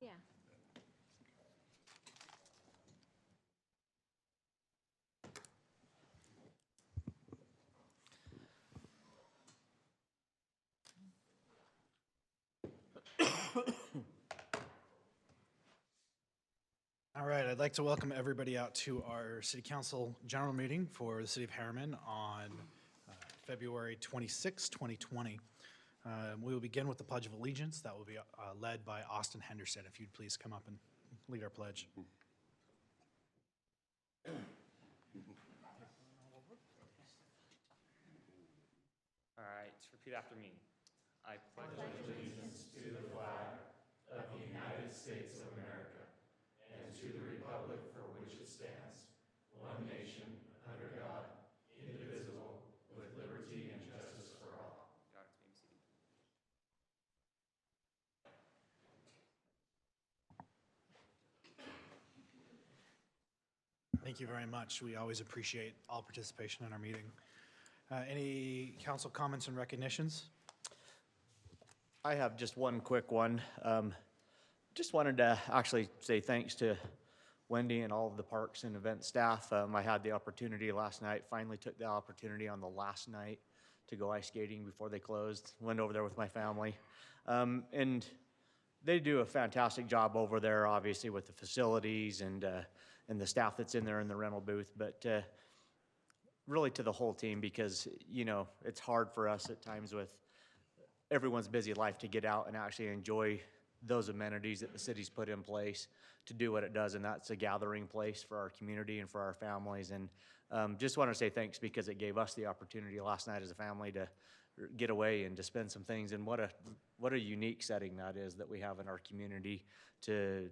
Yeah. All right, I'd like to welcome everybody out to our City Council General Meeting for the City of Herriman on February 26, 2020. We will begin with the Pledge of Allegiance. That will be led by Austin Henderson. If you'd please come up and lead our pledge. All right, repeat after me. I pledge allegiance to the flag of the United States of America and to the republic for which it stands, one nation, under God, indivisible, with liberty and justice for all. Got it, you may be seated. Thank you very much. We always appreciate all participation in our meeting. Any council comments and recognitions? I have just one quick one. Just wanted to actually say thanks to Wendy and all of the parks and event staff. I had the opportunity last night, finally took the opportunity on the last night to go ice skating before they closed. Went over there with my family. And they do a fantastic job over there, obviously, with the facilities and the staff that's in there in the rental booth. But really to the whole team, because, you know, it's hard for us at times with everyone's busy life to get out and actually enjoy those amenities that the city's put in place to do what it does, and that's a gathering place for our community and for our families. And just want to say thanks, because it gave us the opportunity last night as a family to get away and to spend some things. And what a unique setting that is that we have in our community to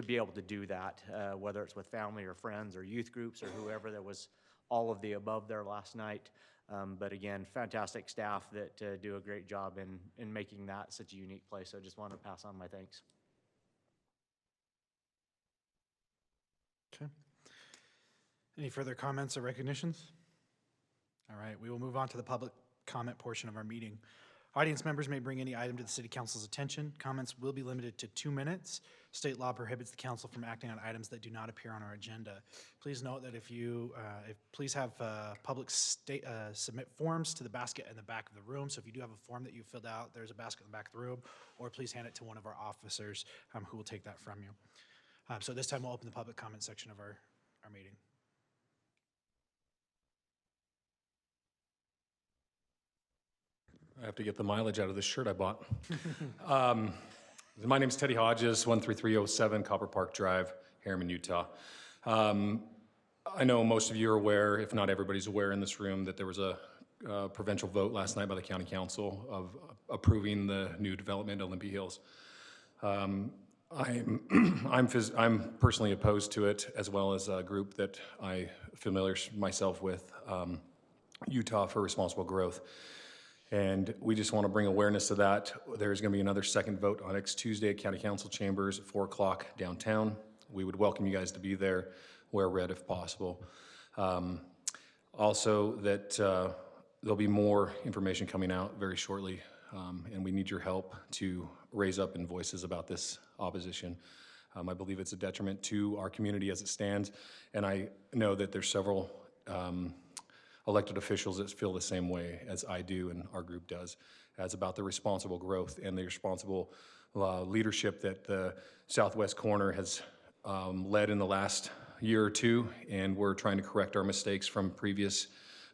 be able to do that, whether it's with family or friends or youth groups or whoever. There was all of the above there last night. But again, fantastic staff that do a great job in making that such a unique place. So I just want to pass on my thanks. Okay. Any further comments or recognitions? All right, we will move on to the public comment portion of our meeting. Audience members may bring any item to the City Council's attention. Comments will be limited to 2 minutes. State law prohibits the council from acting on items that do not appear on our agenda. Please note that please have public submit forms to the basket in the back of the room. So if you do have a form that you filled out, there's a basket in the back of the room, or please hand it to one of our officers who will take that from you. So this time we'll open the public comment section of our meeting. I have to get the mileage out of this shirt I bought. My name is Teddy Hodges, 13307 Copper Park Drive, Herriman, Utah. I know most of you are aware, if not everybody's aware in this room, that there was a provincial vote last night by the County Council of approving the new development at Olympia Hills. I'm personally opposed to it, as well as a group that I familiar myself with, Utah for Responsible Growth. And we just want to bring awareness to that. There's going to be another second vote on next Tuesday at County Council Chambers at 4 o'clock downtown. We would welcome you guys to be there, wear red if possible. Also, that there'll be more information coming out very shortly, and we need your help to raise up in voices about this opposition. I believe it's a detriment to our community as it stands, and I know that there's several elected officials that feel the same way as I do and our group does, as about the responsible growth and the responsible leadership that the Southwest Corner has led in the last year or two, and we're trying to correct our mistakes from previous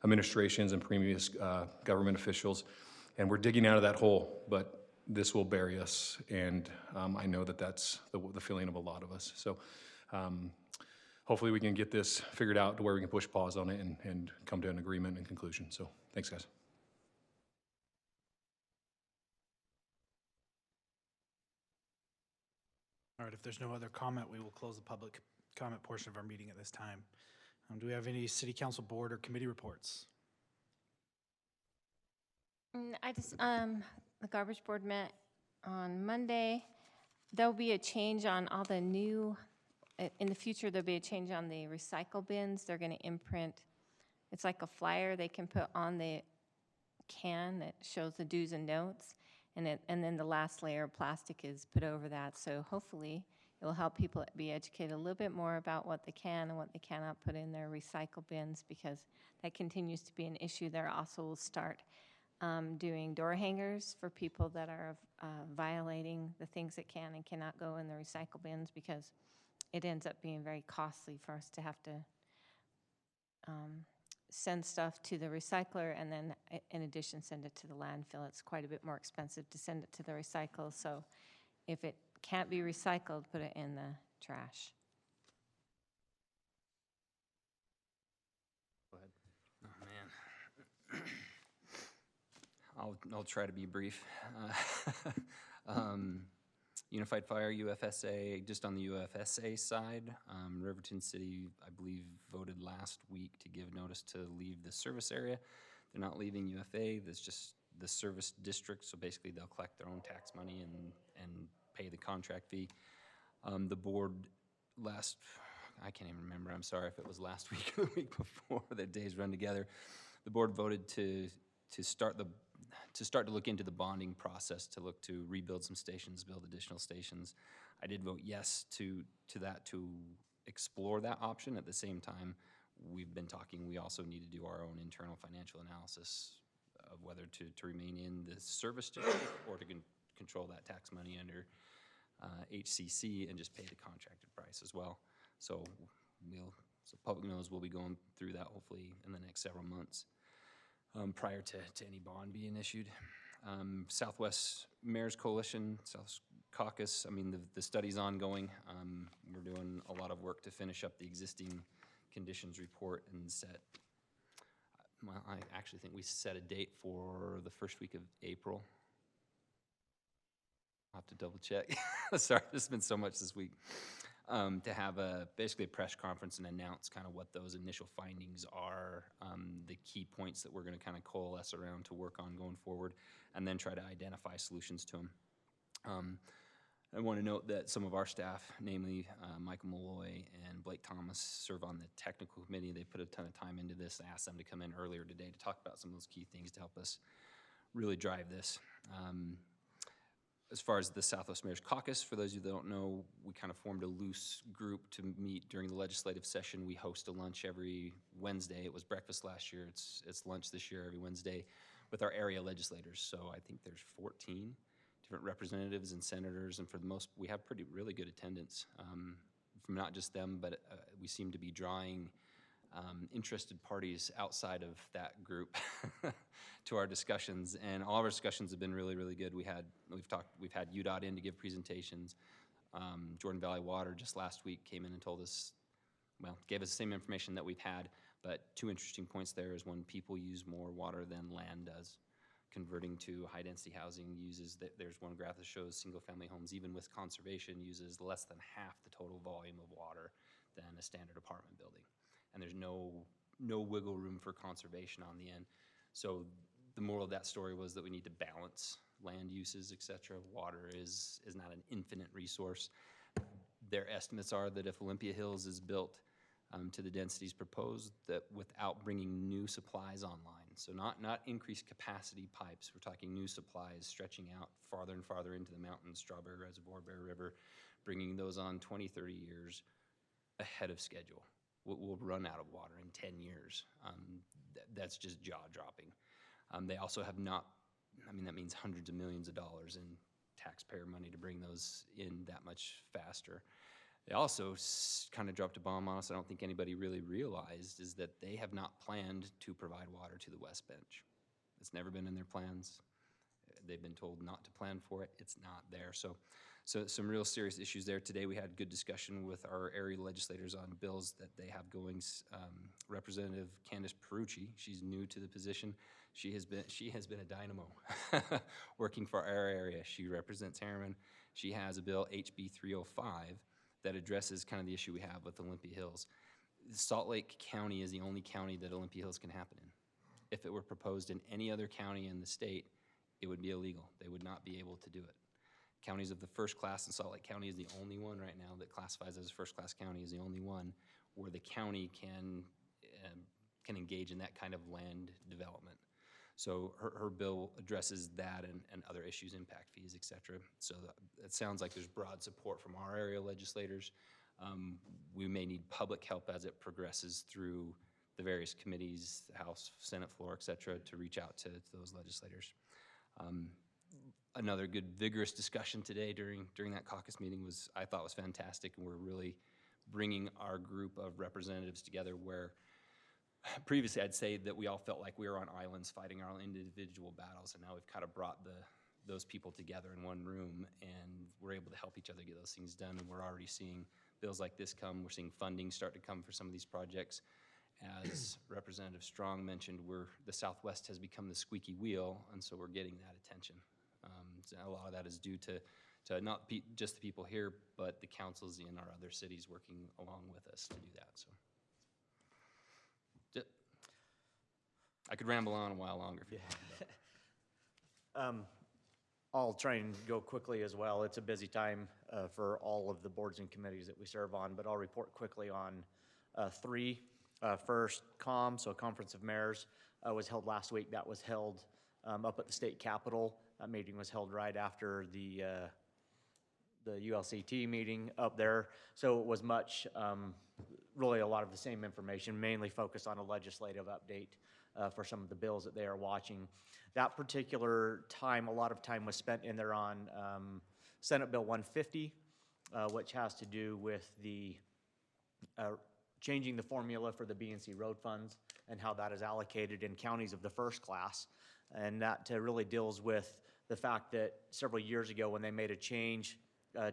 administrations and previous government officials, and we're digging out of that hole, but this will bury us, and I know that that's the feeling of a lot of us. So hopefully we can get this figured out to where we can push pause on it and come to an agreement and conclusion. So thanks, guys. All right, if there's no other comment, we will close the public comment portion of our meeting at this time. Do we have any City Council board or committee reports? The garbage board met on Monday. There'll be a change on all the new, in the future, there'll be a change on the recycle bins. They're going to imprint, it's like a flyer they can put on the can that shows the do's and don'ts. and then the last layer of plastic is put over that. So hopefully it will help people be educated a little bit more about what they can and what they cannot put in their recycle bins, because that continues to be an issue. There also will start doing door hangers for people that are violating the things that can and cannot go in the recycle bins, because it ends up being very costly for us to have to send stuff to the recycler and then in addition send it to the landfill. It's quite a bit more expensive to send it to the recycle. So if it can't be recycled, put it in the trash. Go ahead. Oh, man. I'll try to be brief. Unified Fire, UFSA, just on the UFSA side, Riverton City, I believe, voted last week to give notice to leave the service area. They're not leaving UFA, that's just the service district, so basically they'll collect their own tax money and pay the contract fee. The board I can't even remember, I'm sorry if it was last week or the week before, the days run together. The board voted to start to look into the bonding process, to look to rebuild some stations, build additional stations. I did vote yes to that, to explore that option. At the same time, we've been talking, we also need to do our own internal financial analysis of whether to remain in the service district or to control that tax money under HCC and just pay the contracted price as well. So public knows we'll be going through that hopefully in the next several months. Prior to any bond being issued. Southwest Mayor's Coalition, South Caucus, I mean, the study's ongoing. We're doing a lot of work to finish up the existing conditions report and well, I actually think we set a date for the first week of April. I'll have to double check. Sorry, there's been so much this week. To have basically a press conference and announce kind of what those initial findings are, the key points that we're going to kind of coalesce around to work on going forward, and then try to identify solutions to them. I want to note that some of our staff, namely Michael Malloy and Blake Thomas, serve on the technical committee. They put a ton of time into this. I asked them to come in earlier today to talk about some of those key things to help us really drive this. As far as the Southwest Mayor's Caucus, for those of you that don't know, we kind of formed a loose group to meet during the legislative session. We host a lunch every Wednesday. It was breakfast last year. It's lunch this year every Wednesday with our area legislators. So I think there's 14 different representatives and senators, and for the most, we have really good attendance from not just them, but we seem to be drawing interested parties outside of that group to our discussions, and all of our discussions have been really, really good. We've had UDOT in to give presentations. Jordan Valley Water just last week came in and told us, well, gave us the same information that we've had, but two interesting points there is when people use more water than land does. Converting to high-density housing there's one graph that shows single-family homes, even with conservation, uses less than half the total volume of water than a standard apartment building. And there's no wiggle room for conservation on the end. So the moral of that story was that we need to balance land uses, et cetera. Water is not an infinite resource. Their estimates are that if Olympia Hills is built to the densities proposed, that without bringing new supplies online, so not increased capacity pipes, we're talking new supplies stretching out farther and farther into the mountains, Strawberry Reservoir, Bear River, bringing those on 20, 30 years ahead of schedule. We'll run out of water in 10 years. That's just jaw-dropping. They also have not, that means hundreds of millions of dollars in taxpayer money to bring those in that much faster. They also kind of dropped a bomb on us, I don't think anybody really realized, is that they have not planned to provide water to the West Bench. It's never been in their plans. They've been told not to plan for it. It's not there. So some real serious issues there. Today we had good discussion with our area legislators on bills that they have going. Representative Candace Perucci, she's new to the position. She has been a dynamo working for our area. She represents Herriman. She has a bill, HB 305, that addresses kind of the issue we have with Olympia Hills. Salt Lake County is the only county that Olympia Hills can happen in. If it were proposed in any other county in the state, it would be illegal. They would not be able to do it. Counties of the first class, and Salt Lake County is the only one right now that classifies as a first-class county, is the only one where the county can engage in that kind of land development. So her bill addresses that and other issues, impact fees, et cetera. So it sounds like there's broad support from our area legislators. We may need public help as it progresses through the various committees, the House, Senate floor, et cetera, to reach out to those legislators. Another good vigorous discussion today during that caucus meeting I thought was fantastic, and we're really bringing our group of representatives together where previously I'd say that we all felt like we were on islands fighting our own individual battles, and now we've kind of brought those people together in one room, and we're able to help each other get those things done, and we're already seeing bills like this come. We're seeing funding start to come for some of these projects. As Representative Strong mentioned, the Southwest has become the squeaky wheel, and so we're getting that attention. So a lot of that is due to not just the people here, but the councils in our other cities working along with us to do that. So I could ramble on a while longer if you want. I'll try and go quickly as well. It's a busy time for all of the boards and committees that we serve on, but I'll report quickly on three. First, so Conference of Mayors was held last week. That was held up at the state capitol. That meeting was held right after the ULCT meeting up there. So it was really a lot of the same information, mainly focused on a legislative update for some of the bills that they are watching. That particular time, a lot of time was spent in there on Senate Bill 150, which has to do with the changing the formula for the B&C road funds and how that is allocated in counties of the first class. And that really deals with the fact that several years ago when they made a change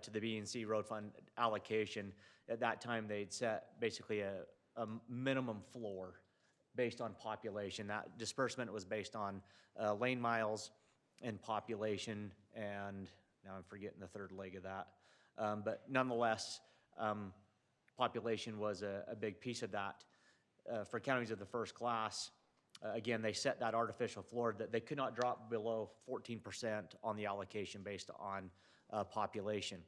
to the B&C road fund allocation, at that time they'd set basically a minimum floor based on population. That disbursement was based on lane miles and population, and now I'm forgetting the third leg of that. But nonetheless, population was a big piece of that. For counties of the first class, again, they set that artificial floor that they could not drop below 14% on the allocation based on population.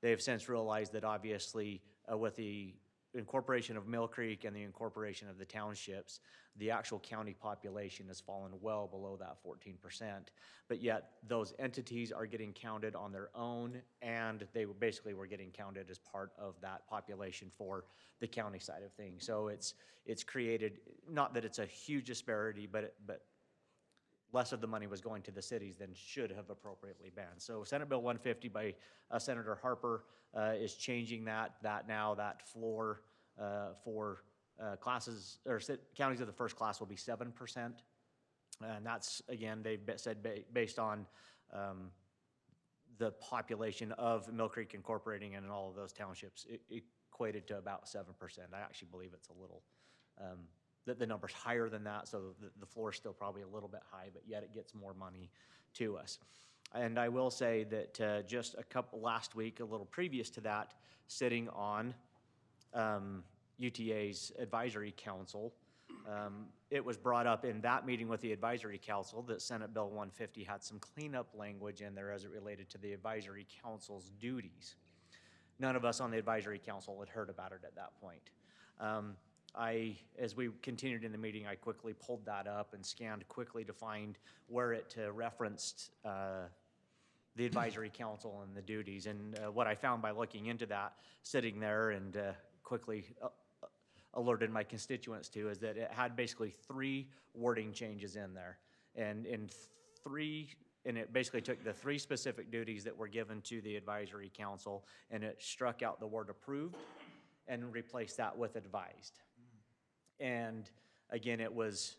They have since realized that obviously with the incorporation of Mill Creek and the incorporation of the townships, the actual county population has fallen well below that 14%. But yet those entities are getting counted on their own, and they basically were getting counted as part of that population for the county side of things. So it's created, not that it's a huge disparity, but less of the money was going to the cities than should have appropriately been. So Senate Bill 150 by Senator Harper is changing that floor for classes or counties of the first class will be 7%. And that's, again, they've said based on the population of Mill Creek incorporating and all of those townships, it equated to about 7%. I actually believe it's a little, that the number's higher than that, so the floor is still probably a little bit high, but yet it gets more money to us. And I will say that just last week, a little previous to that, sitting on UTA's advisory council, it was brought up in that meeting with the advisory council that Senate Bill 150 had some cleanup language in there as it related to the advisory council's duties. None of us on the advisory council had heard about it at that point. As we continued in the meeting, I quickly pulled that up and scanned quickly to find where it referenced the advisory council and the duties. And what I found by looking into that, sitting there and quickly alerted my constituents to, is that it had basically 3 wording changes in there. And it basically took the 3 specific duties that were given to the advisory council, and it struck out the word approved and replaced that with advised. And again, it was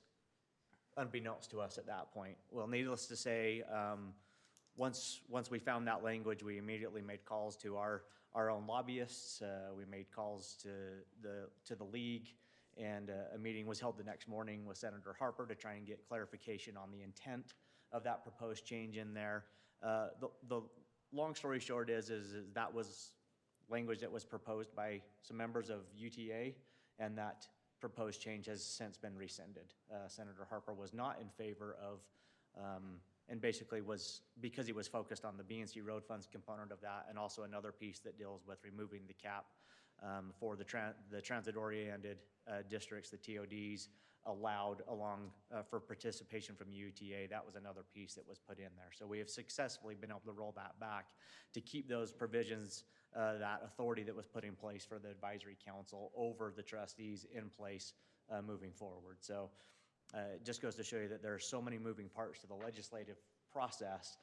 unbeknownst to us at that point. Well, needless to say, once we found that language, we immediately made calls to our own lobbyists. We made calls to the league, and a meeting was held the next morning with Senator Harper to try and get clarification on the intent of that proposed change in there. The long story short is that was language that was proposed by some members of UTA, and that proposed change has since been rescinded. Senator Harper was not in favor of, and basically was, because he was focused on the B&C road funds component of that, and also another piece that deals with removing the cap for the transit-oriented districts, the TODs, allowed along for participation from UTA. That was another piece that was put in there. So we have successfully been able to roll that back to keep those provisions, that authority that was put in place for the advisory council over the trustees in place moving forward. So it just goes to show you that there are so many moving parts to the legislative process.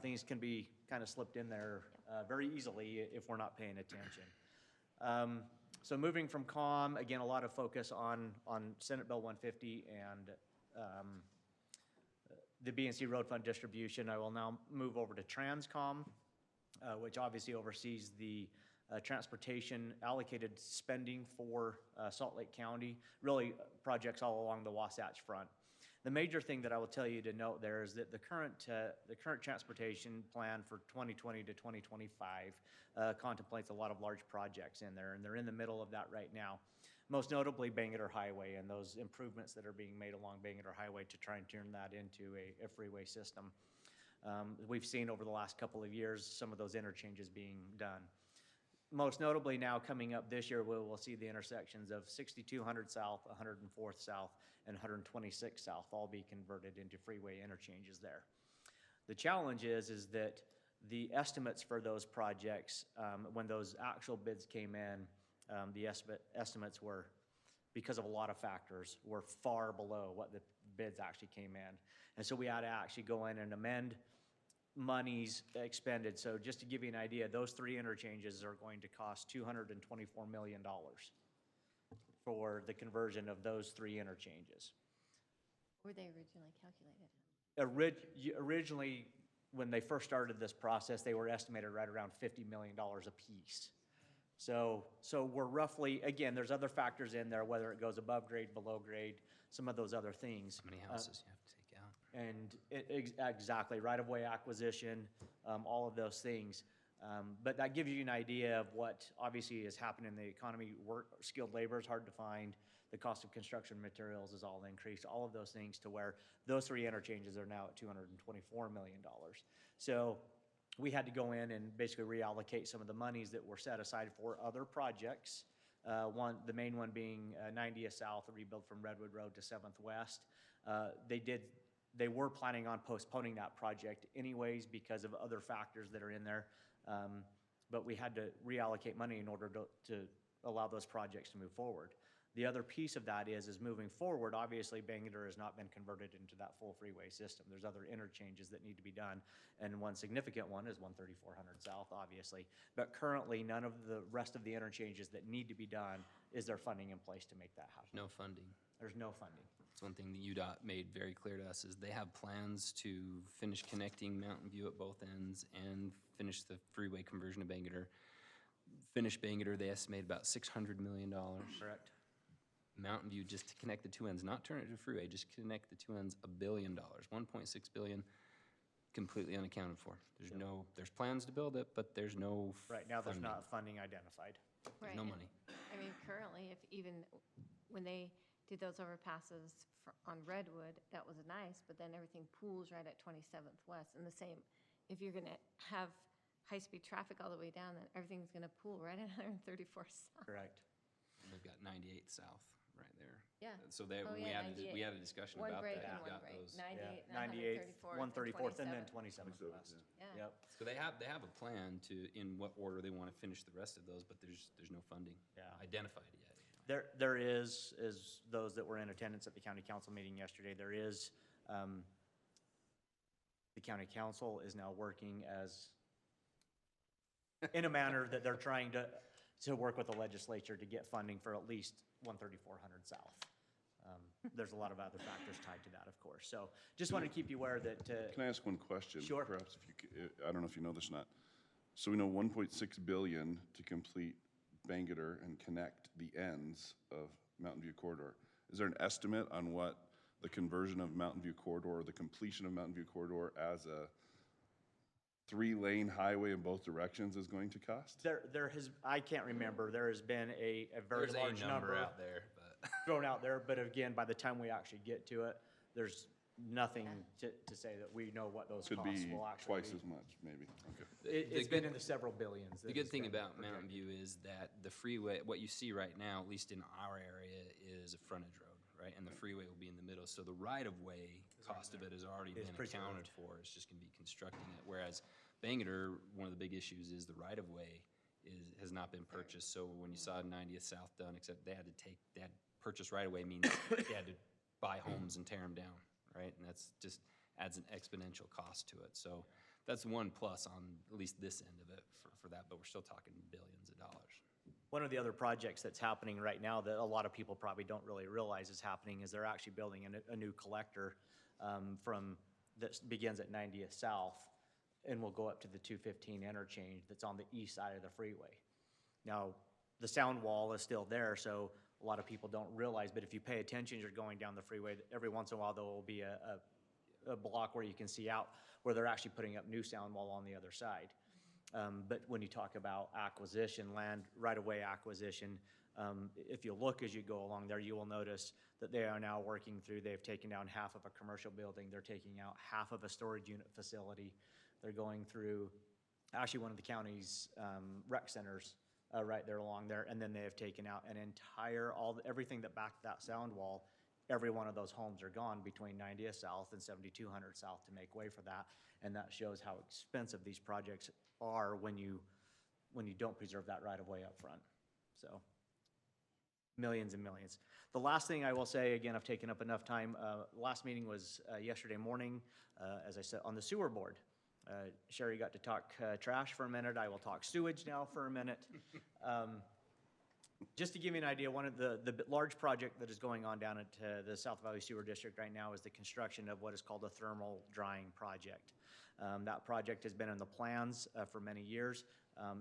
Things can be kind of slipped in there very easily if we're not paying attention. So moving from COM, again, a lot of focus on Senate Bill 150 and the B&C Road Fund distribution. I will now move over to TransCom, which obviously oversees the transportation allocated spending for Salt Lake County, really projects all along the Wasatch Front. The major thing that I will tell you to note there is that the current transportation plan for 2020 to 2025 contemplates a lot of large projects in there, and they're in the middle of that right now. Most notably Bangerter Highway and those improvements that are being made along Bangerter Highway to try and turn that into a freeway system. We've seen over the last couple of years some of those interchanges being done. Most notably now coming up this year, we'll see the intersections of 6200 South, 104th South, and 126 South all be converted into freeway interchanges there. The challenge is that the estimates for those projects, when those actual bids came in, the estimates were, because of a lot of factors, were far below what the bids actually came in. And so we had to actually go in and amend monies expended. So just to give you an idea, those three interchanges are going to cost $224 million for the conversion of those three interchanges. Were they originally calculated? Originally, when they first started this process, they were estimated right around $50 million a piece. So we're roughly, again, there's other factors in there, whether it goes above grade, below grade, some of those other things. How many houses you have to take out? And exactly, right-of-way acquisition, all of those things. But that gives you an idea of what obviously is happening in the economy. Skilled labor is hard to find. The cost of construction materials is all increased. All of those things to where those three interchanges are now at $224 million. So we had to go in and basically reallocate some of the monies that were set aside for other projects. The main one being 90th South, a rebuild from Redwood Road to 7th West. They were planning on postponing that project anyways because of other factors that are in there. But we had to reallocate money in order to allow those projects to move forward. The other piece of that is moving forward, obviously Bangerter has not been converted into that full freeway system. There's other interchanges that need to be done, and one significant one is 13400 South, obviously. But currently, none of the rest of the interchanges that need to be done is there funding in place to make that happen. No funding. There's no funding. That's one thing that UDOT made very clear to us is they have plans to finish connecting Mountain View at both ends and finish the freeway conversion of Bangerter. Finish Bangerter, they estimate about $600 million. Correct. Mountain View, just to connect the two ends, not turn it to freeway, just connect the two ends, $1 billion, 1.6 billion, completely unaccounted for. There's plans to build it, but there's no Right now, there's funding. not funding identified. There's Right, no and- money. I mean, currently, if even when they did those overpasses on Redwood, that was nice, but then everything pools right at 27th West. And the same, if you're going to have high-speed traffic all the way down, then everything's going to pool right at 134th South. Correct. We've got 98 South right there. Yeah. So Oh, we yeah, had a discussion One about break that. and We've one got break. those. 98, 134th, and then 27th. 27th West. Yeah. Yep. So they have a plan to, in what order they want to finish the rest of those, but there's no funding Yeah. identified yet. There is those that were in attendance at the county council meeting yesterday, there is, the county council is now working in a manner that they're trying to work with the legislature to get funding for at least 13400 South. There's a lot of other factors tied to that, of course. So just wanted to keep you aware that. Can I ask one question? Sure. Perhaps if you, I don't know if you know this or not. So we know 1.6 billion to complete Bangerter and connect the ends of Mountain View Corridor. Is there an estimate on what the conversion of Mountain View Corridor, or the completion of Mountain View Corridor as a 3-lane highway in both directions is going to cost? I can't remember, there has been a very There's large a number out there, but thrown out there, but again, by the time we actually get to it, there's nothing to say that we know what those Could costs be will actually twice be. as much, maybe. Okay. It's been in the several billions. the good thing about Mountain View is that the freeway, what you see right now, at least in our area, is a frontage road, right? And the freeway will be in the middle. So the right-of-way cost of it has already been accounted for. It's just gonna be constructing it. Whereas Bangor, one of the big issues is the right-of-way has not been purchased. So when you saw 90th South done, except they had purchase right-of-way means they had to buy homes and tear them down, right? And that's just adds an exponential cost to it. So that's one plus on at least this end of it for that, but we're still talking billions of dollars. One of the other projects that's happening right now that a lot of people probably don't really realize is happening is they're actually building a new collector that begins at 90th South and will go up to the 215 interchange that's on the east side of the freeway. Now, the sound wall is still there, so a lot of people don't realize, but if you pay attention, you're going down the freeway, every once in a while there will be a block where you can see out where they're actually putting up new sound wall on the other side. But when you talk about acquisition, land right-of-way acquisition, if you look as you go along there, you will notice that they are now working through, they've taken down half of a commercial building, they're taking out half of a storage unit facility. They're going through actually one of the county's rec centers right there along there, and then they have taken out an entire, everything that backed that sound wall. Every one of those homes are gone between 90th South and 7200 South to make way for that, and that shows how expensive these projects are when you don't preserve that right of way up front. So millions and millions. The last thing I will say, again, I've taken up enough time. Last meeting was yesterday morning, as I said, on the sewer board. Sherry got to talk trash for a minute. I will talk sewage now for a minute. Just to give you an idea, one of the large project that is going on down at the South Valley Sewer District right now is the construction of what is called a thermal drying project. That project has been in the plans for many years.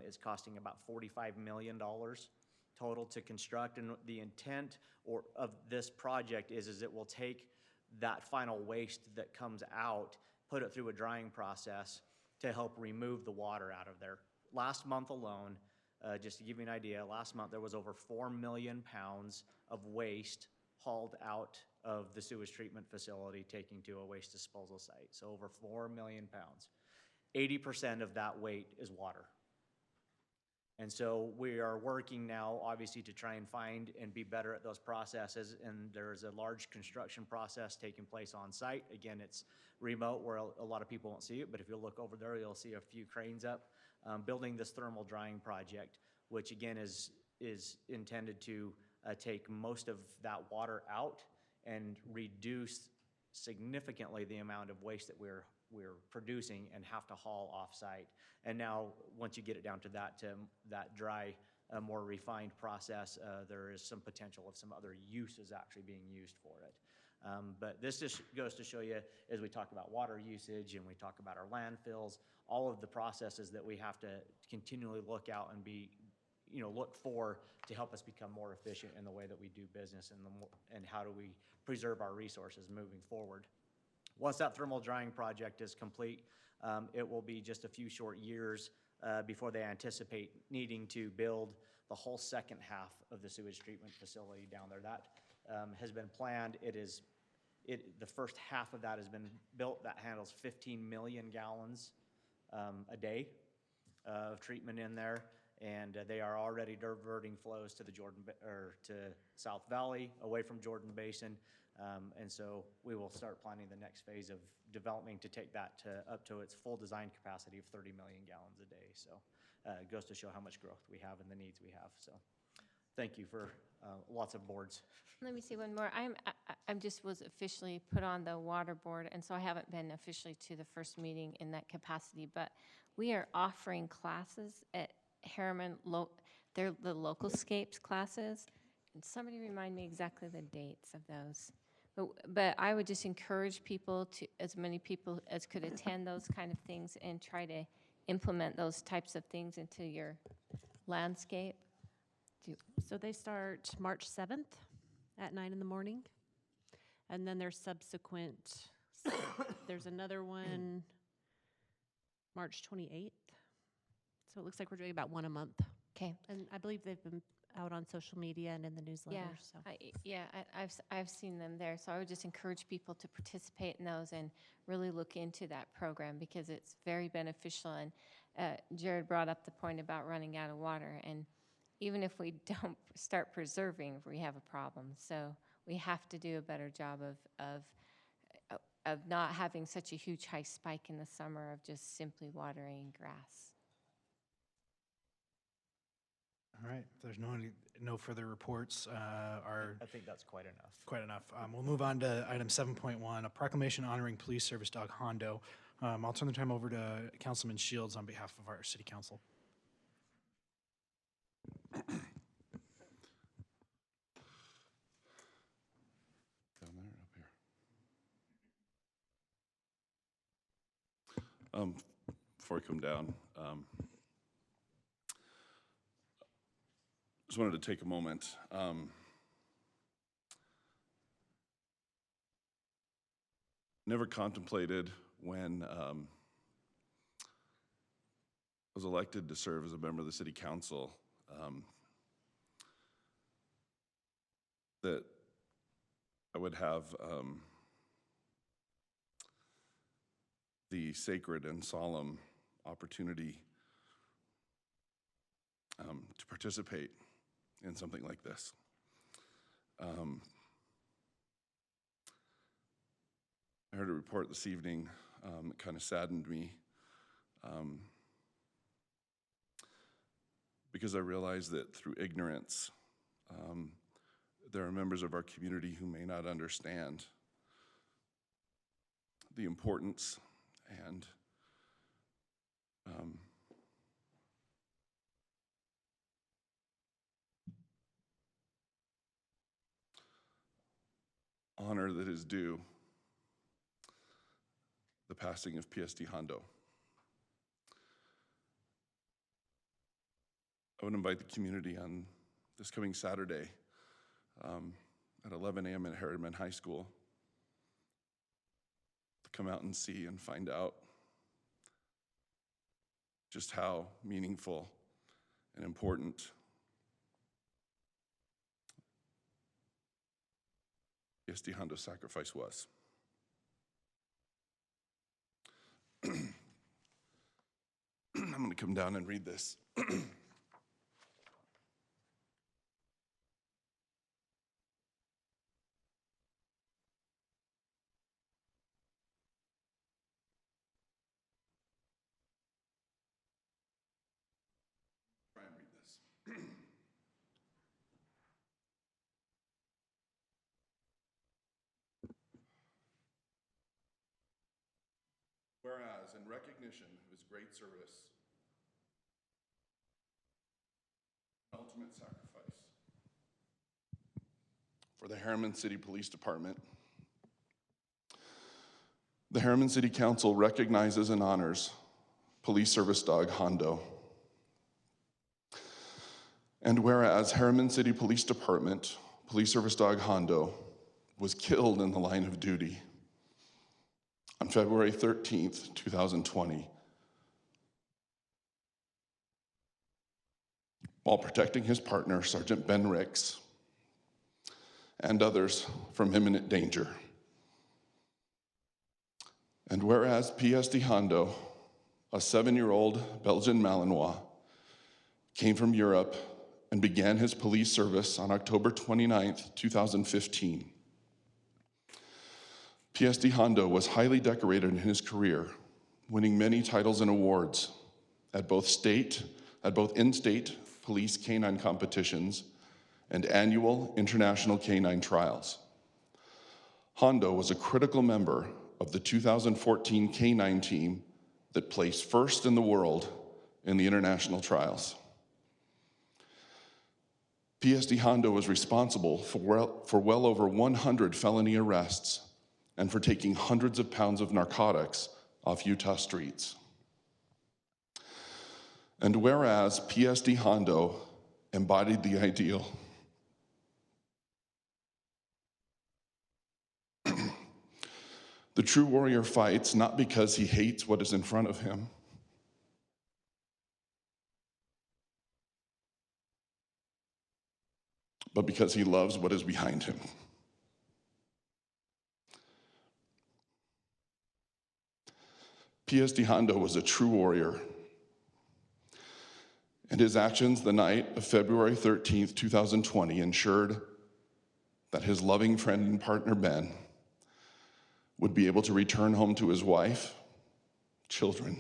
It's costing about $45 million total to construct, and the intent of this project is it will take that final waste that comes out, put it through a drying process to help remove the water out of there. Last month alone, just to give you an idea, last month there was over 4 million pounds of waste hauled out of the sewage treatment facility taking to a waste disposal site. So over 4 million pounds. 80% of that weight is water. And so we are working now, obviously, to try and find and be better at those processes. And there is a large construction process taking place on site. Again, it's remote where a lot of people won't see it, but if you look over there, you'll see a few cranes up building this thermal drying project, which again is intended to take most of that water out and reduce significantly the amount of waste that we're producing and have to haul off-site. And now, once you get it down to that dry, more refined process, there is some potential of some other uses actually being used for it. But this just goes to show you, as we talk about water usage and we talk about our landfills, all of the processes that we have to continually look out and look for to help us become more efficient in the way that we do business and how do we preserve our resources moving forward. Once that thermal drying project is complete, it will be just a few short years before they anticipate needing to build the whole second half of the sewage treatment facility down there. That has been planned. The first half of that has been built. That handles 15 million gallons a day of treatment in there, and they are already diverting flows to the to South Valley, away from Jordan Basin. And so we will start planning the next phase of developing to take that up to its full design capacity of 30 million gallons a day. So it goes to show how much growth we have and the needs we have. So thank you for lots of boards. Let me see one more. I'm just was officially put on the water board, and so I haven't been officially to the first meeting in that capacity, but we are offering classes at Herriman. They're the Localscapes classes. And somebody remind me exactly the dates of those. But I would just encourage people to, as many people as could attend those kind of things and try to implement those types of things into your landscape. So they start March 7th at 9 in the morning. And then there's subsequent, there's another one March 28th. So it looks like we're doing about one a month. Okay. And I believe they've been out on social media and in the newsletter. I've seen them there. So I would just encourage people to participate in those and really look into that program because it's very beneficial. And Jared brought up the point about running out of water. And even if we don't start preserving, we have a problem. So we have to do a better job of not having such a huge high spike in the summer of just simply watering grass. All right, if there's no further reports, I think that's quite enough. quite enough. We'll move on to item 7.1, a proclamation honoring police service dog Hondo. I'll turn the time over to Councilman Shields on behalf of our city council. Down there, up here. Before I come down, just wanted to take a moment. Never contemplated when I was elected to serve as a member of the city council that I would have the sacred and solemn opportunity to participate in something like this. I heard a report this evening that kind of saddened me because I realized that through ignorance, there are members of our community who may not understand the importance and honor that is due the passing of PSD Hondo. I would invite the community on this coming Saturday at 11 a.m. at Herriman High School to come out and see and find out just how meaningful and important PSD Hondo's sacrifice was. I'm going to come down and read this. Try and read this. Whereas, in recognition of his great service, ultimate sacrifice for the Herriman City Police Department, the Herriman City Council recognizes and honors police service dog Hondo. And whereas Herriman City Police Department police service dog Hondo was killed in the line of duty on February 13th, 2020, while protecting his partner, Sergeant Ben Ricks, and others from imminent danger. And whereas PSD Hondo, a 7-year-old Belgian Malinois, came from Europe and began his police service on October 29th, 2015. PSD Hondo was highly decorated in his career, winning many titles and awards at both in-state police canine competitions and annual international canine trials. Hondo was a critical member of the 2014 canine team that placed first in the world in the international trials. PSD Hondo was responsible for well over 100 felony arrests and for taking hundreds of pounds of narcotics off Utah streets. And whereas PSD Hondo embodied the ideal, the true warrior fights not because he hates what is in front of him, but because he loves what is behind him. PSD Hondo was a true warrior, and his actions the night of February 13th, 2020 ensured that his loving friend and partner, Ben, would be able to return home to his wife, children,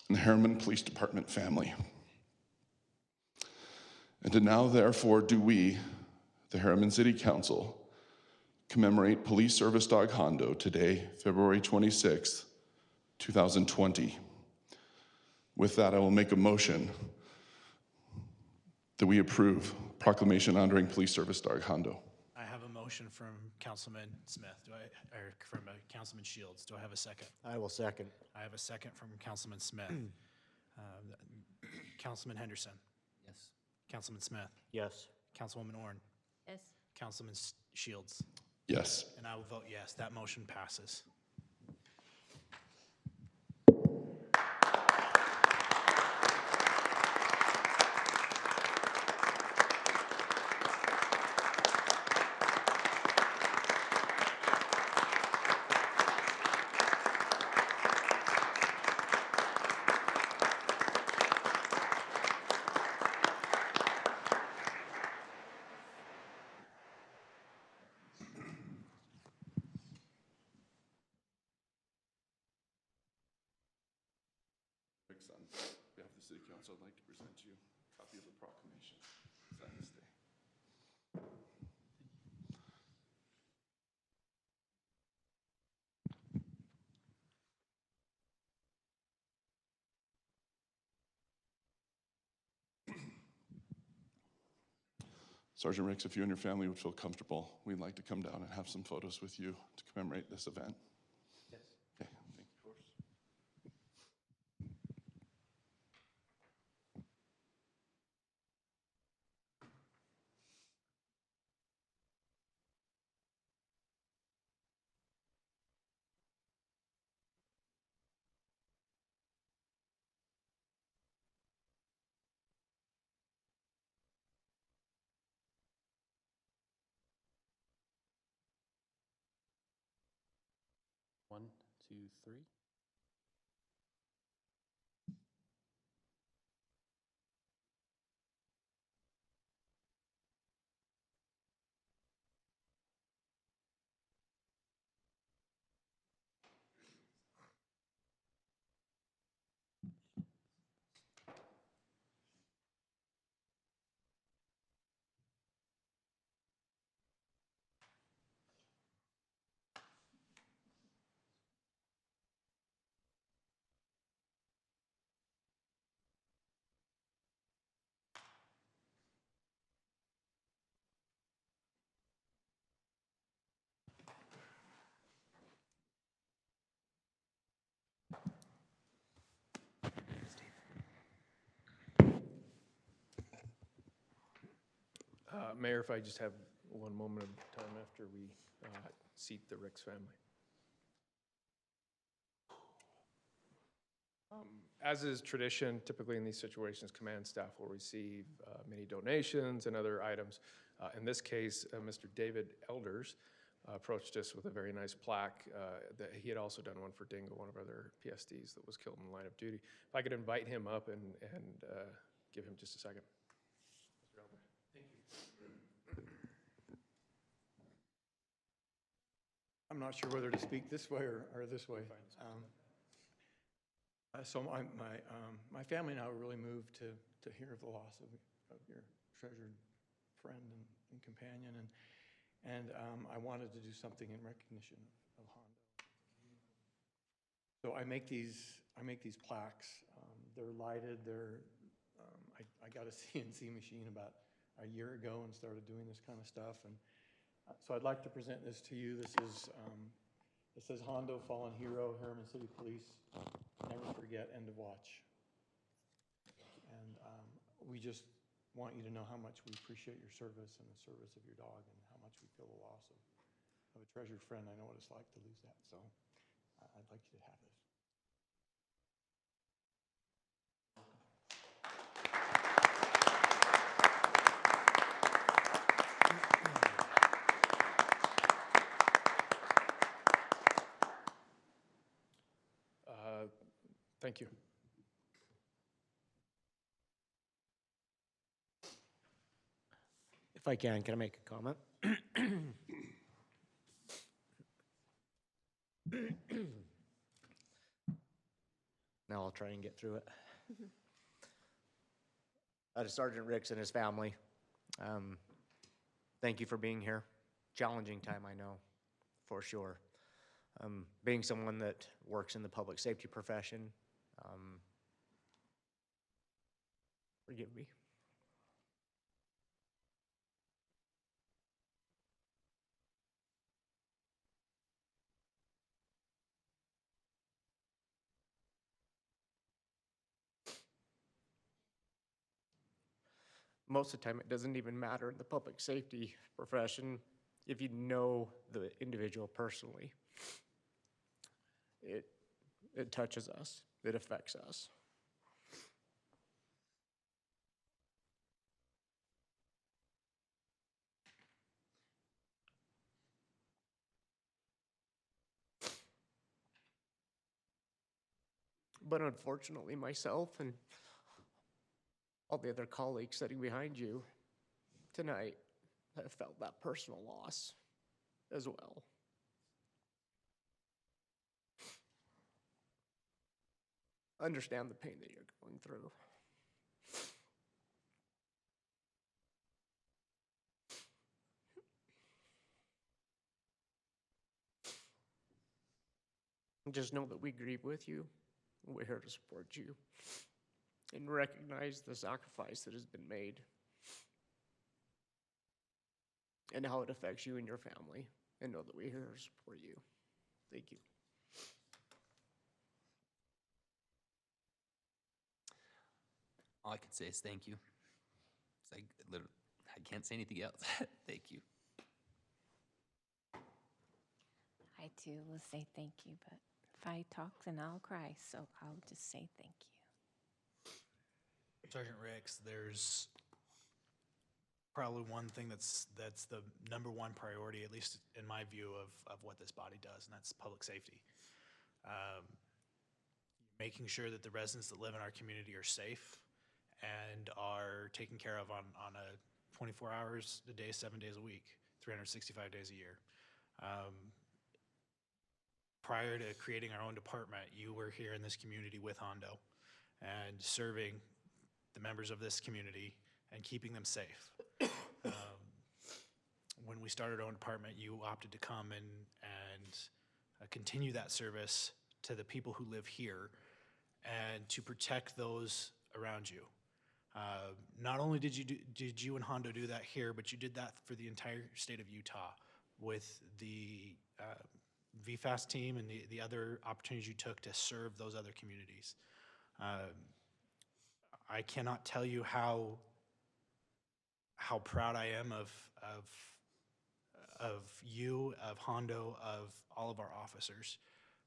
and the Herriman Police Department family. And to now, therefore, do we, the Herriman City Council, commemorate Police Service Dog Hondo today, February 26th, 2020. With that, I will make a motion that we approve proclamation honoring Police Service Dog Hondo. I have a motion from Councilman Smith, or from Councilman Shields. Do I have a second? I will second. I have a second from Councilman Smith. Councilman Henderson. Yes. Councilman Smith. Yes. Councilwoman Orn. Yes. Councilman Shields. Yes. And I will vote yes. That motion passes. On behalf of the City Council, I'd like to present you a copy of the proclamation. Sign this day. Sergeant Ricks, if you and your family would feel comfortable, we'd like to come down and have some photos with you to commemorate this event. Yes. Okay, thank you. Of course. One, two, three. Mayor, if I just have one moment of time after we seat the Ricks family. As is tradition, typically in these situations, command staff will receive many donations and other items. In this case, Mr. David Elders approached us with a very nice plaque that he had also done one for Dingo, one of our other PSDs that was killed in the line of duty. If I could invite him up and give him just a second. I'm not sure whether to speak this way or this way. So my family and I were really moved to hear of the loss of your treasured friend and companion, and I wanted to do something in recognition of Hondo. So I make these plaques. They're lighted. I got a CNC machine about a year ago and started doing this kind of stuff, and so I'd like to present this to you. This is, it says Hondo, fallen hero, Herriman City Police, never forget, end of watch. And we just want you to know how much we appreciate your service and the service of your dog and how much we feel the loss of a treasured friend. I know what it's like to lose that, so I'd like you to have this. Thank you. If I can I make a comment? Now I'll try and get through it. To Sergeant Ricks and his family, thank you for being here. Challenging time, I know, for sure. Being someone that works in the public safety profession, forgive me. Most of the time, it doesn't even matter in the public safety profession if you know the individual personally. It touches us, it affects us. But unfortunately, myself and all the other colleagues sitting behind you tonight have felt that personal loss as well. Understand the pain that you're going through. Just know that we grieve with you. We're here to support you and recognize the sacrifice that has been made and how it affects you and your family, and know that we're here to support you. Thank you. All I can say is thank you. I can't say anything else. Thank you. I too will say thank you, but if I talk, then I'll cry, so I'll just say thank you. Sergeant Ricks, there's probably one thing that's the number one priority, at least in my view, of what this body does, and that's public safety. Making sure that the residents that live in our community are safe and are taken care of on a 24 hours a day, 7 days a week, 365 days a year. Prior to creating our own department, you were here in this community with Hondo and serving the members of this community and keeping them safe. When we started our own department, you opted to come and continue that service to the people who live here and to protect those around you. Not only did you and Hondo do that here, but you did that for the entire state of Utah with the VFAST team and the other opportunities you took to serve those other communities. I cannot tell you how proud I am of you, of Hondo, of all of our officers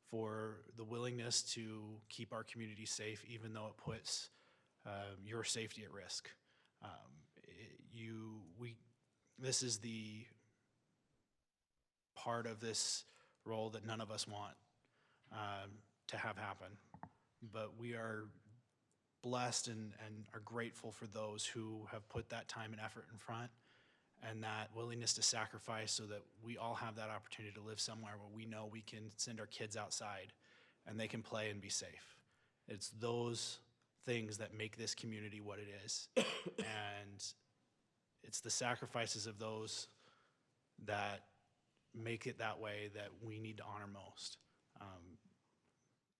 for the willingness to keep our community safe, even though it puts your safety at risk. This is the part of this role that none of us want to have happen, but we are blessed and are grateful for those who have put that time and effort in front and that willingness to sacrifice so that we all have that opportunity to live somewhere where we know we can send our kids outside and they can play and be safe. It's those things that make this community what it is. And it's the sacrifices of those that make it that way that we need to honor most.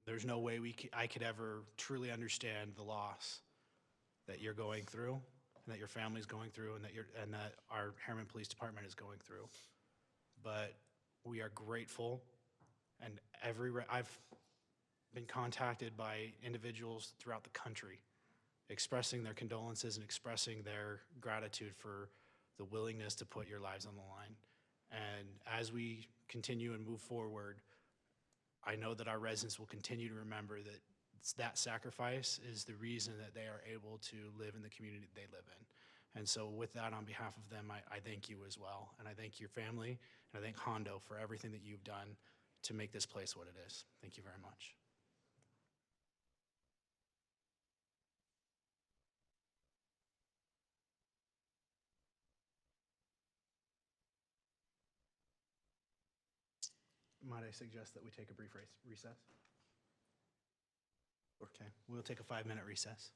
There's no way I could ever truly understand the loss that you're going through and that your family's going through and that our Herriman Police Department is going through. But we are grateful, and I've been contacted by individuals throughout the country expressing their condolences and expressing their gratitude for the willingness to put your lives on the line. And as we continue and move forward, I know that our residents will continue to remember that that sacrifice is the reason that they are able to live in the community that they live in. And so with that, on behalf of them, I thank you as well. And I thank your family, and I thank Hondo for everything that you've done to make this place what it is. Thank you very much. might I suggest that we take a brief recess? Okay, we'll take a 5-minute recess.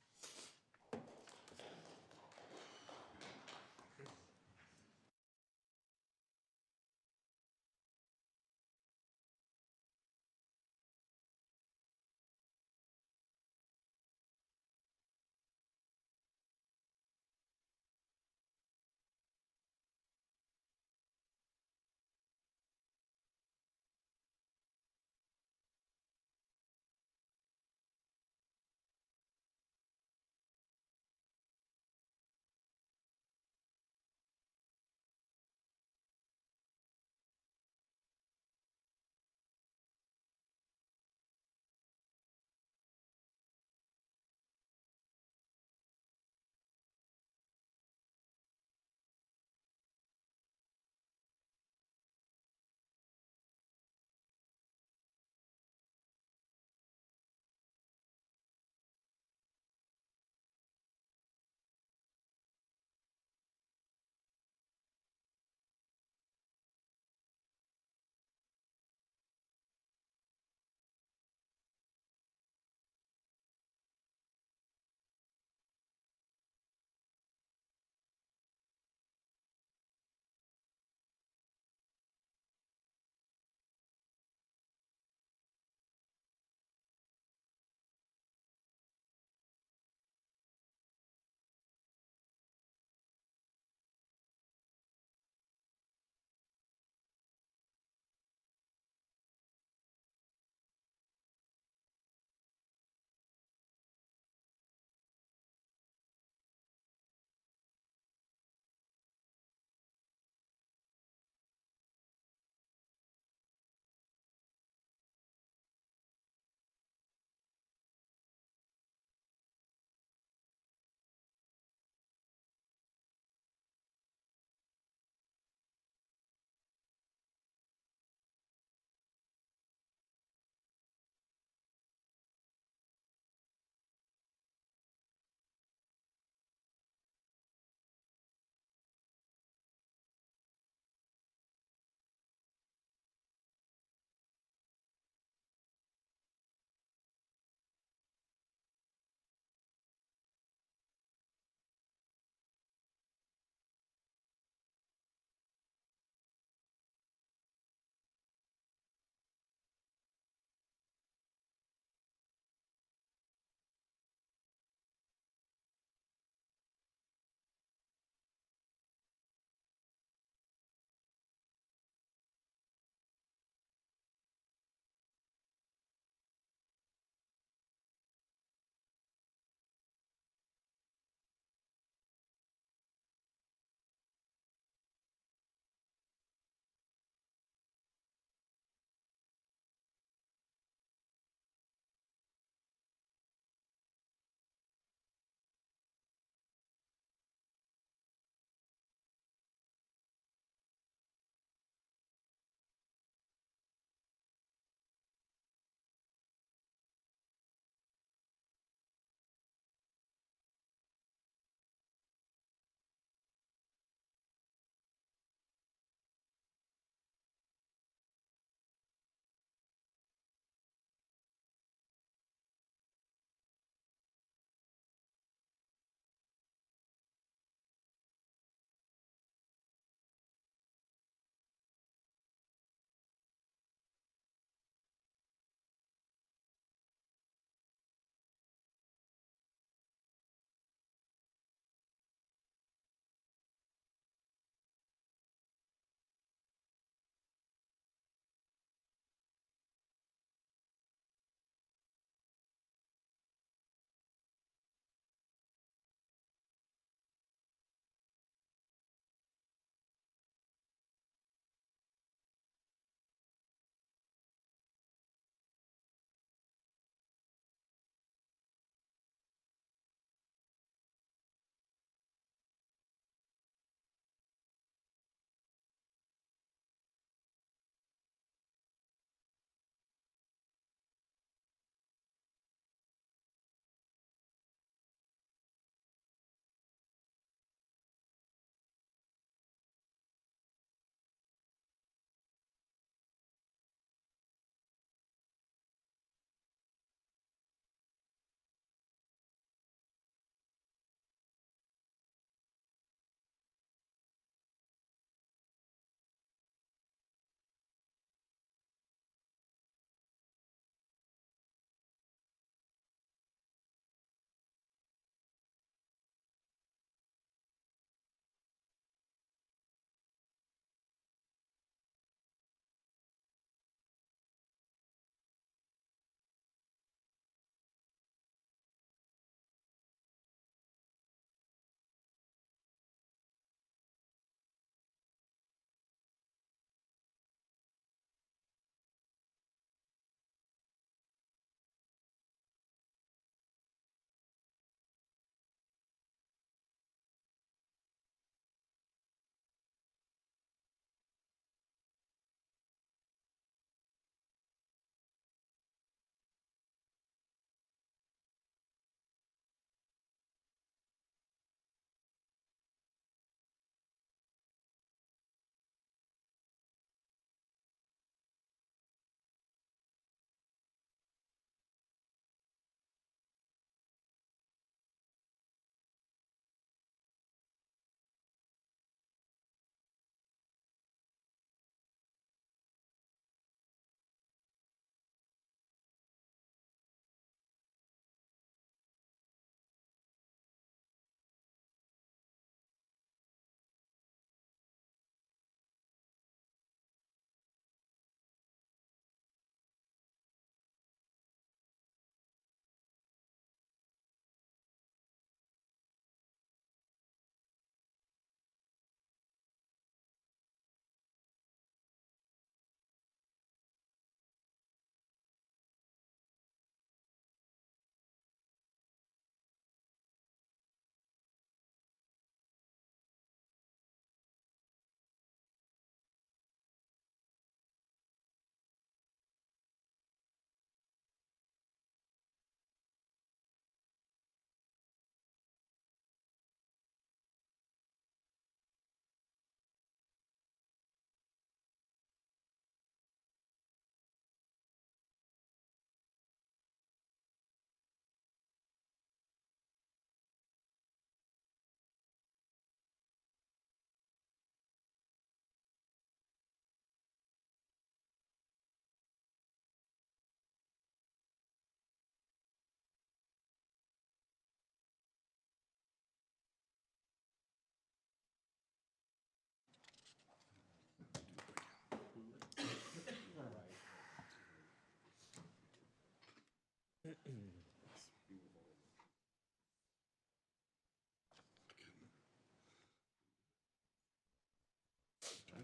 Trying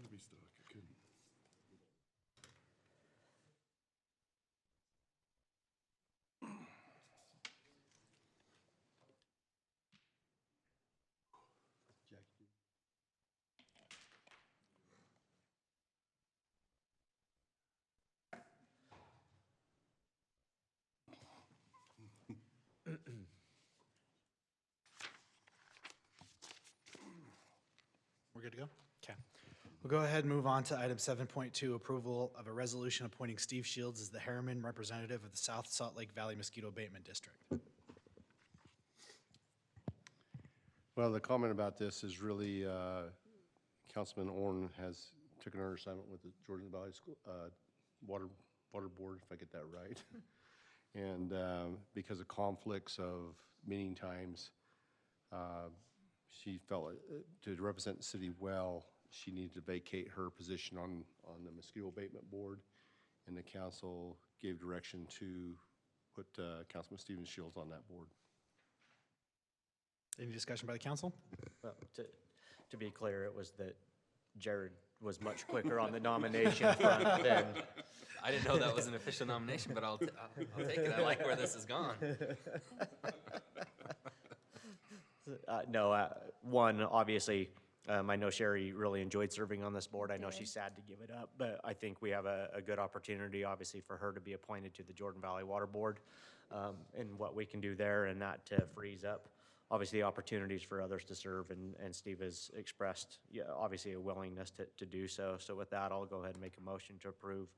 to be stuck, I couldn't. We're good to go? Okay. We'll go ahead and move on to item 7.2, approval of a resolution appointing Steve Shields as the Herriman representative of the South Salt Lake Valley Mosquito Abatement District. Well, the comment about this is really, Councilman Orn has took another assignment with the Jordan Valley School, Water Board, if I get that right. And because of conflicts of meeting times, she felt to represent the city well, she needed to vacate her position on the Mosquito Abatement Board. And the council gave direction to put Councilman Stephen Shields on that board. Any discussion by the council? Well, to be clear, it was that Jared was much quicker on the nomination front than. I didn't know that was an official nomination, but I'll take it. I like where this has gone. One, obviously, I know Sherry really enjoyed serving on this board. I know she's sad to give it up, but I think we have a good opportunity, obviously, for her to be appointed to the Jordan Valley Water Board, and what we can do there, and that frees up, obviously, opportunities for others to serve, and Steve has expressed, obviously, a willingness to do so. So with that, I'll go ahead and make a motion to approve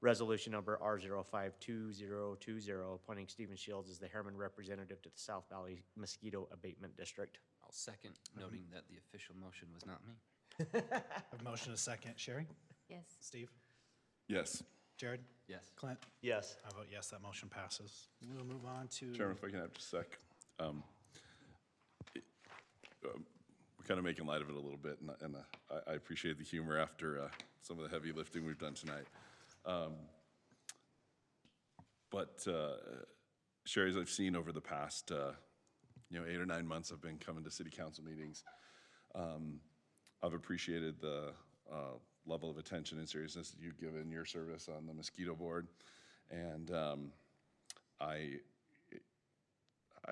resolution number R052020, appointing Stephen Shields as the Herriman representative to the South Valley Mosquito Abatement District. I'll second, noting that the official motion was not me. A motion and a second. Sherry? Yes. Steve? Yes. Jared? Yes. Clint? Yes. I vote yes, that motion passes. We'll move on to. Chairman, if I can have just a sec. We're kind of making light of it a little bit, and I appreciate the humor after some of the heavy lifting we've done tonight. But Sherry, as I've seen over the past 8 or 9 months, I've been coming to city council meetings. I've appreciated the level of attention and seriousness that you've given your service on the mosquito board, and I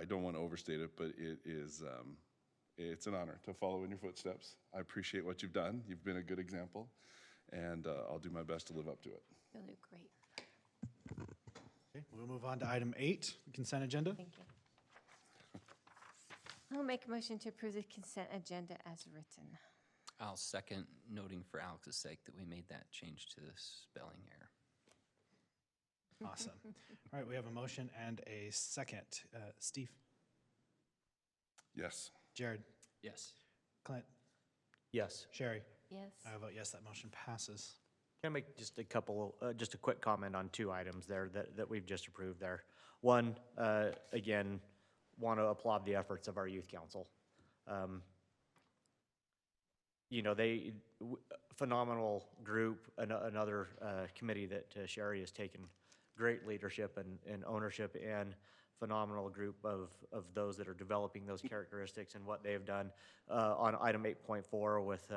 don't want to overstate it, but it is it's an honor to follow in your footsteps. I appreciate what you've done. You've been a good example, and I'll do my best to live up to it. You'll do great. Okay, we'll move on to item 8, the consent agenda. Thank you. I'll make a motion to approve the consent agenda as written. I'll second, noting for Alex's sake that we made that change to the spelling error. Awesome. All right, we have a motion and a second. Steve? Yes. Jared? Yes. Clint? Yes. Sherry? Yes. I vote yes, that motion passes. Can I make just a quick comment on 2 items there that we've just approved there? One, again, want to applaud the efforts of our youth council. Phenomenal group, another committee that Sherry has taken great leadership and ownership in, phenomenal group of those that are developing those characteristics and what they've done on item 8.4 with,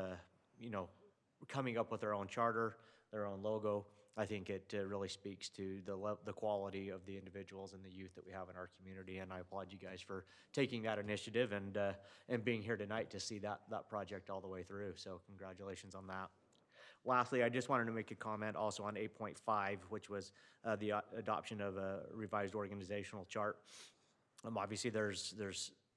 coming up with their own charter, their own logo. I think it really speaks to the quality of the individuals and the youth that we have in our community, and I applaud you guys for taking that initiative and being here tonight to see that project all the way through. So congratulations on that. Lastly, I just wanted to make a comment also on 8.5, which was the adoption of a revised organizational chart. Obviously, there's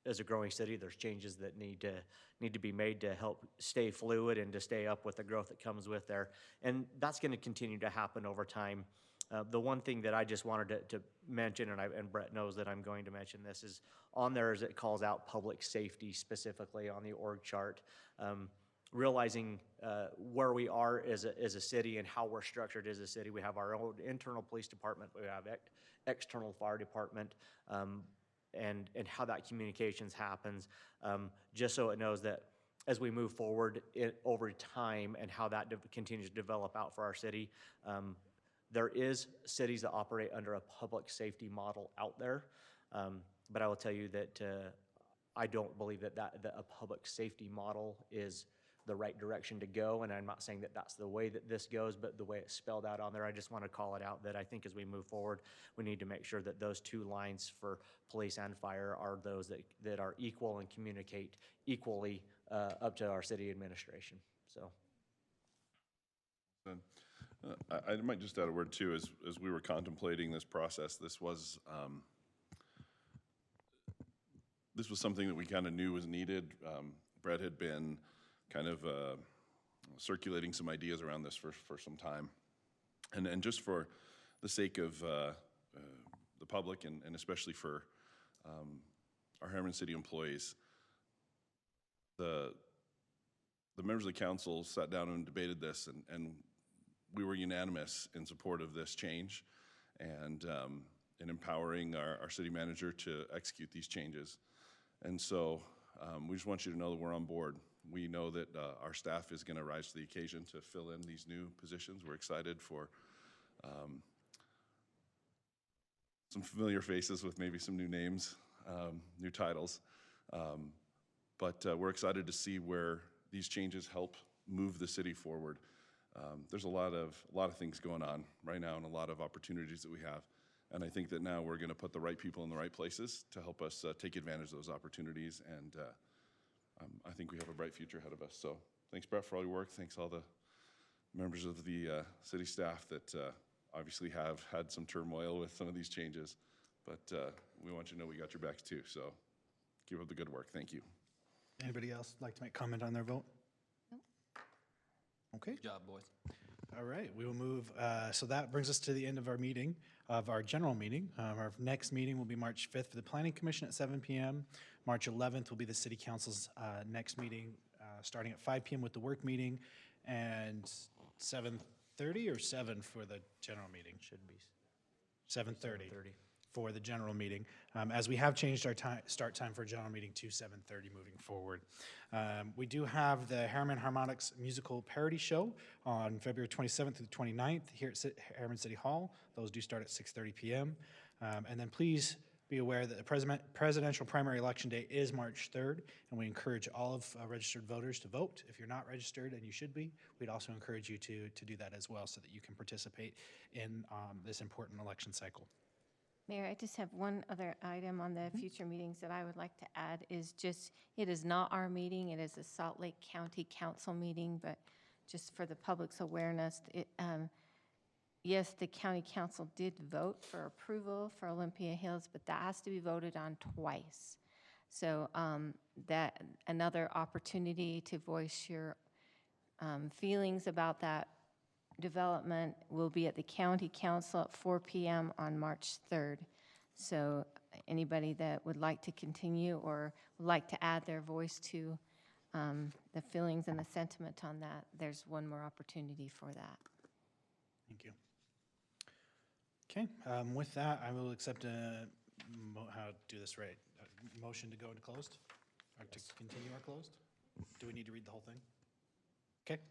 as a growing city, there's changes that need to be made to help stay fluid and to stay up with the growth that comes with there. And that's going to continue to happen over time. The one thing that I just wanted to mention, and Brett knows that I'm going to mention this, is on there as it calls out public safety specifically on the org chart. Realizing where we are as a city and how we're structured as a city. We have our own internal police department, we have external fire department, and how that communications happens, just so it knows that as we move forward over time and how that continues to develop out for our city, There is cities that operate under a public safety model out there, but I will tell you that I don't believe that a public safety model is the right direction to go, and I'm not saying that that's the way that this goes, but the way it's spelled out on there, I just want to call it out that I think as we move forward, we need to make sure that those two lines for police and fire are those that are equal and communicate equally up to our city administration, so. I might just add a word too, as we were contemplating this process, this was something that we kind of knew was needed. Brett had been kind of circulating some ideas around this for some time. And just for the sake of the public and especially for our Herriman City employees, the members of the council sat down and debated this, and we were unanimous in support of this change and in empowering our city manager to execute these changes. And so we just want you to know that we're on board. We know that our staff is going to rise to the occasion to fill in these new positions. We're excited for some familiar faces with maybe some new names, new titles. But we're excited to see where these changes help move the city forward. There's a lot of things going on right now and a lot of opportunities that we have. And I think that now we're going to put the right people in the right places to help us take advantage of those opportunities. And I think we have a bright future ahead of us. So thanks, Brett, for all your work. Thanks all the members of the city staff that obviously have had some turmoil with some of these changes. But we want you to know we got your backs too. So keep up the good work. Thank you. Anybody else like to make comment on their vote? Okay. Good job, boys. All right, we will move, so that brings us to the end of our meeting, of our general meeting. Our next meeting will be March 5th for the Planning Commission at 7 p.m. March 11th will be the City Council's next meeting, starting at 5 p.m. with the work meeting, and 7:30 or 7 for the general meeting? Should be 7:30 for the general meeting, as we have changed our start time for general meeting to 7:30 moving forward. We do have the Herriman Harmonics musical parody show on February 27th through the 29th here at Herriman City Hall. Those do start at 6:30 p.m. And then please be aware that the presidential primary election day is March 3rd, and we encourage all of registered voters to vote. If you're not registered, and you should be, we'd also encourage you to do that as well so that you can participate in this important election cycle. Mayor, I just have one other item on the future meetings that I would like to add is just, it is not our meeting, it is a Salt Lake County Council meeting, but just for the public's awareness, yes, the county council did vote for approval for Olympia Hills, but that has to be voted on twice. So that another opportunity to voice your feelings about that development will be at the county council at 4 p.m. on March 3rd. So anybody that would like to continue or would like to add their voice to the feelings and the sentiment on that, there's one more opportunity for that. Thank you. Okay, with that, I will accept how to do this right. A motion to go into closed? Or to continue our closed? Do we need to read the whole thing? Okay.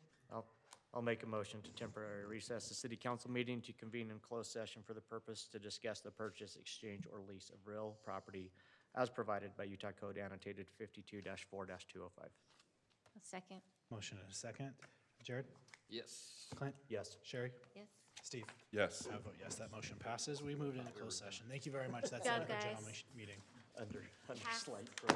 I'll make a motion to temporarily recess the city council meeting to convene in closed session for the purpose to discuss the purchase, exchange, or lease of real property as provided by Utah Code annotated 52-4-205. A second. Motion and a second. Jared? Yes. Clint? Yes. Sherry? Yes. Steve? Yes. I vote yes, that motion passes. We moved into closed session. Thank you very much. That's the job, end of our general guys. meeting. Under slight.